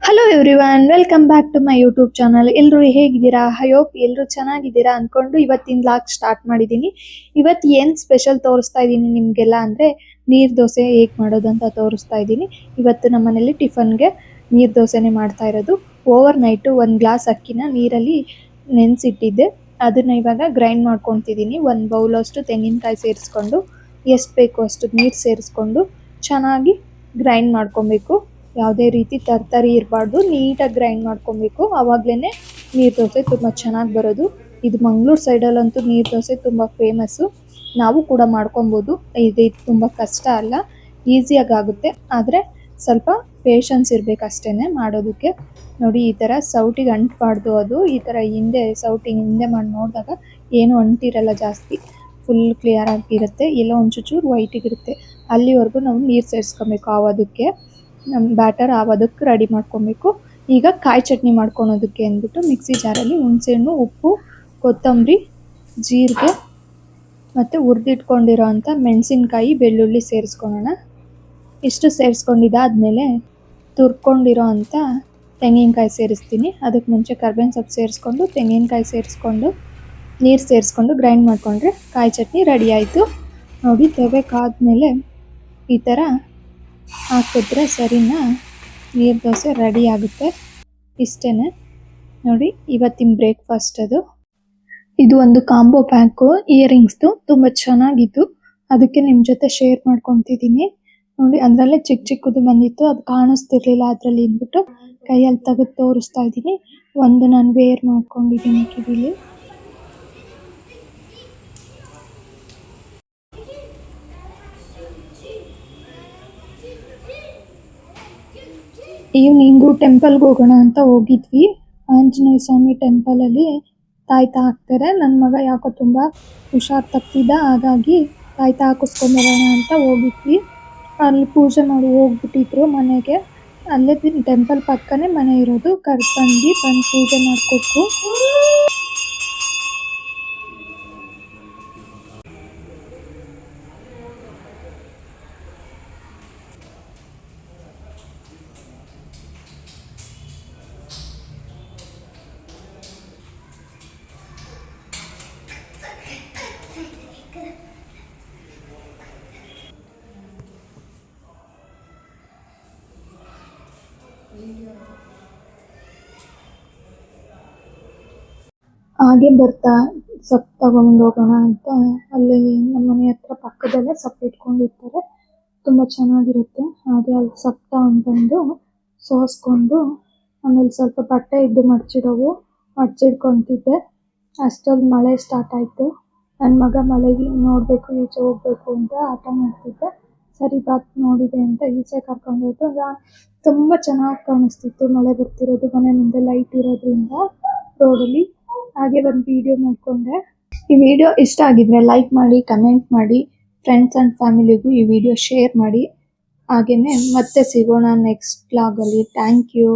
Hello everyone, welcome back to my YouTube channel. ಎಲ್ಲರೂ ಹೇಗಿದ್ದೀರಾ? I hope ಎಲ್ಲರೂ ಚೆನ್ನಾಗಿದ್ದೀರಾ ಅಂದ್ಕೊಂಡು ಇವತ್ತಿನ ಲಾಗ್ ಸ್ಟಾರ್ಟ್ ಮಾಡಿದ್ದೀನಿ. ಇವತ್ತು ಏನು ಸ್ಪೆಷಲ್ ತೋರಿಸ್ತಾ ಇದ್ದೀನಿ ನಿಮಗೆಲ್ಲ ಅಂದರೆ ನೀರು ದೋಸೆ ಹೇಗೆ ಮಾಡೋದು ಅಂತ ತೋರಿಸ್ತಾ ಇದ್ದೀನಿ. ಇವತ್ತು ನಮ್ಮ ಮನೇಲಿ ಟಿಫನ್ಗೆ ನೀರು ದೋಸೆನೇ ಮಾಡ್ತಾ ಇರೋದು. ಓವರ್ ನೈಟು 1 ಗ್ಲಾಸ್ ಅಕ್ಕಿನ ನೀರಲ್ಲಿ ನೆನೆಸಿಟ್ಟಿದ್ದೆ. ಅದನ್ನು ಇವಾಗ ಗ್ರೈಂಡ್ ಮಾಡ್ಕೊತಿದ್ದೀನಿ. 1 ಬೌಲಷ್ಟು ತೆಂಗಿನಕಾಯಿ ಸೇರಿಸ್ಕೊಂಡು ಎಷ್ಟು ಬೇಕು ಅಷ್ಟು ನೀರು ಸೇರಿಸ್ಕೊಂಡು ಚೆನ್ನಾಗಿ ಗ್ರೈಂಡ್ ಮಾಡ್ಕೊಬೇಕು. ಯಾವುದೇ ರೀತಿ ತರ್ತರಿ ಇರಬಾರ್ದು, ನೀಟಾಗಿ ಗ್ರೈಂಡ್ ಮಾಡ್ಕೊಬೇಕು. ಆವಾಗಲೇ ನೀರು ದೋಸೆ ತುಂಬ ಚೆನ್ನಾಗಿ ಬರೋದು. ಇದು ಮಂಗಳೂರು ಸೈಡಲ್ಲಂತೂ ನೀರು ದೋಸೆ ತುಂಬ ಫೇಮಸ್ಸು. ನಾವು ಕೂಡ ಮಾಡ್ಕೊಬೋದು. ಇದು ತುಂಬ ಕಷ್ಟ ಅಲ್ಲ, ಈಸಿಯಾಗಿ ಆಗುತ್ತೆ. ಆದರೆ ಸ್ವಲ್ಪ ಪೇಷನ್ಸ್ ಇರಬೇಕು ಅಷ್ಟೇ ಮಾಡೋದಕ್ಕೆ. ನೋಡಿ, ಈ ಥರ ಸೌಟಿಗೆ ಅಂಟಬಾರ್ದು. ಅದು ಈ ಥರ ಹಿಂದೆ ಸೌಟಿಗೆ ಹಿಂದೆ ಮಾಡಿ ನೋಡಿದಾಗ ಏನೂ ಅಂಟಿರಲ್ಲ ಜಾಸ್ತಿ, ಫುಲ್ ಕ್ಲಿಯರ್ ಆಗಿರುತ್ತೆ. ಎಲ್ಲೋ ಒಂಚೂರು ವೈಟಿಗಿರುತ್ತೆ. ಅಲ್ಲಿವರೆಗೂ ನಾವು ನೀರು ಸೇರಿಸ್ಕೊಬೇಕು. ಆವೋದಕ್ಕೆ ನಮ್ಮ ಬ್ಯಾಟರ್ ಆವೋದಕ್ಕೆ ರೆಡಿ ಮಾಡ್ಕೊಬೇಕು. ಈಗ ಕಾಯಿ ಚಟ್ನಿ ಮಾಡ್ಕೊಳೋದಕ್ಕೆ ಅಂದ್ಬಿಟ್ಟು ಮಿಕ್ಸಿ ಜಾರಲ್ಲಿ ಹುಣಸೆಹಣ್ಣು, ಉಪ್ಪು, ಕೊತ್ತಂಬರಿ, ಜೀರಿಗೆ ಮತ್ತು ಹುರಿದಿಟ್ಕೊಂಡಿರೋ ಅಂಥ ಮೆಣಸಿನ್ಕಾಯಿ, ಬೆಳ್ಳುಳ್ಳಿ ಸೇರಿಸ್ಕೊಳ್ಳೋಣ. ಇಷ್ಟು ಸೇರಿಸ್ಕೊಂಡಿದ್ದಾದಮೇಲೆ ತುರ್ಕೊಂಡಿರೋ ಅಂಥ ತೆಂಗಿನಕಾಯಿ ಸೇರಿಸ್ತೀನಿ. ಅದಕ್ಕೆ ಮುಂಚೆ ಕರ್ಬೇವಿನ ಸೊಪ್ಪು ಸೇರಿಸ್ಕೊಂಡು ತೆಂಗಿನಕಾಯಿ ಸೇರಿಸ್ಕೊಂಡು ನೀರು ಸೇರಿಸ್ಕೊಂಡು ಗ್ರೈಂಡ್ ಮಾಡಿಕೊಂಡ್ರೆ ಕಾಯಿ ಚಟ್ನಿ ರೆಡಿ ಆಯಿತು. ನೋಡಿ, ತೆಗೆಕಾದ್ಮೇಲೆ ಈ ಥರ ಹಾಕಿದ್ರೆ ಸರಿನಾ, ನೀರು ದೋಸೆ ರೆಡಿ ಆಗುತ್ತೆ. ಇಷ್ಟೇ ನೋಡಿ, ಇವತ್ತಿನ ಬ್ರೇಕ್ಫಾಸ್ಟ್ ಅದು. ಇದು ಒಂದು ಕಾಂಬೋ ಪ್ಯಾಕು ಇಯರಿಂಗ್ಸ್ದು, ತುಂಬ ಚೆನ್ನಾಗಿತ್ತು. ಅದಕ್ಕೆ ನಿಮ್ಮ ಜೊತೆ ಶೇರ್ ಮಾಡ್ಕೊತಿದ್ದೀನಿ. ನೋಡಿ, ಅದರಲ್ಲೇ ಚಿಕ್ಕ ಚಿಕ್ಕದು ಬಂದಿತ್ತು, ಅದು ಕಾಣಿಸ್ತಿರ್ಲಿಲ್ಲ ಅದರಲ್ಲಿ ಅಂದ್ಬಿಟ್ಟು ಕೈಯಲ್ಲಿ ತೆಗೆದು ತೋರಿಸ್ತಾ ಇದ್ದೀನಿ. ಒಂದು ನಾನು ವೇರ್ ಮಾಡ್ಕೊಂಡಿದ್ದೀನಿ ಕಿವಿಲಿ. ಈವ್ನಿಂಗು ಟೆಂಪಲ್ಗೆ ಹೋಗೋಣ ಅಂತ ಹೋಗಿದ್ವಿ. ಆಂಜನೇಯ ಸ್ವಾಮಿ ಟೆಂಪಲಲ್ಲಿ ತಾಯ್ತ ಹಾಕ್ತಾರೆ. ನನ್ನ ಮಗ ಯಾಕೋ ತುಂಬ ಹುಷಾರು ತಪ್ಪಿದ್ದ, ಹಾಗಾಗಿ ತಾಯ್ತ ಹಾಕಿಸ್ಕೊಂಬರೋಣ ಅಂತ ಹೋಗಿದ್ವಿ. ಅಲ್ಲಿ ಪೂಜೆ ಮಾಡಿ ಹೋಗ್ಬಿಟ್ಟಿದ್ರು ಮನೆಗೆ. ಅಲ್ಲೇ ಟೆಂಪಲ್ ಪಕ್ಕನೇ ಮನೆ ಇರೋದು. ಬಂದು ಪೂಜೆ ಮಾಡಿಕೊಟ್ರು. ಹಾಗೆ ಬರ್ತಾ ಸೊಪ್ಪು ತಗೊಂಡು ಹೋಗೋಣ ಅಂತ ಅಲ್ಲಿ ನಮ್ಮ ಮನೆ ಹತ್ರ ಪಕ್ಕದಲ್ಲೇ ಸೊಪ್ಪು ಇಟ್ಕೊಂಡಿರ್ತಾರೆ. ತುಂಬ ಚೆನ್ನಾಗಿರುತ್ತೆ. ಹಾಗೆ ಅಲ್ಲಿ ಸೊಪ್ಪು ತಗೊಂಡ್ಬಂದು ಸೋಸ್ಕೊಂಡು ಆಮೇಲೆ ಸ್ವಲ್ಪ ಬಟ್ಟೆ ಇದ್ದು ಮಡ್ಚಿಡ್ಕೊತಿದ್ದೆ. ಅಷ್ಟರಲ್ಲಿ ಮಳೆ ಸ್ಟಾರ್ಟ್ ಆಯಿತು. ನನ್ನ ಮಗ ಮಳೆಗೆ ನೋಡಬೇಕು, ಈಚೆ ಹೋಗ್ಬೇಕು ಅಂತ ಆಟ ಮಾಡ್ತಿದ್ದೆ. ಸರಿ ಬಾತ್ ನೋಡಿದೆ ಅಂತ ಈಚೆ ಕರ್ಕೊಂಡೋದು. ತುಂಬ ಚೆನ್ನಾಗಿ ಕಾಣಿಸ್ತಿತ್ತು ಮಳೆ ಬರ್ತಿರೋದು, ಮನೆ ಮುಂದೆ ಲೈಟ್ ಇರೋದ್ರಿಂದ ರೋಡಲ್ಲಿ. ಹಾಗೆ ಒಂದು ವಿಡಿಯೋ ಮಾಡಿಕೊಂಡೆ. ಈ ವಿಡಿಯೋ ಇಷ್ಟ ಆಗಿದ್ರೆ ಲೈಕ್ ಮಾಡಿ, ಕಮೆಂಟ್ ಮಾಡಿ, ಫ್ರೆಂಡ್ಸ್ ಆ್ಯಂಡ್ ಫ್ಯಾಮಿಲಿಗೂ ಈ ವಿಡಿಯೋ ಶೇರ್ ಮಾಡಿ. ಹಾಗೆಯೇ ಮತ್ತೆ ಸಿಗೋಣ ನೆಕ್ಸ್ಟ್ ವ್ಲಾಗಲ್ಲಿ. Thank you.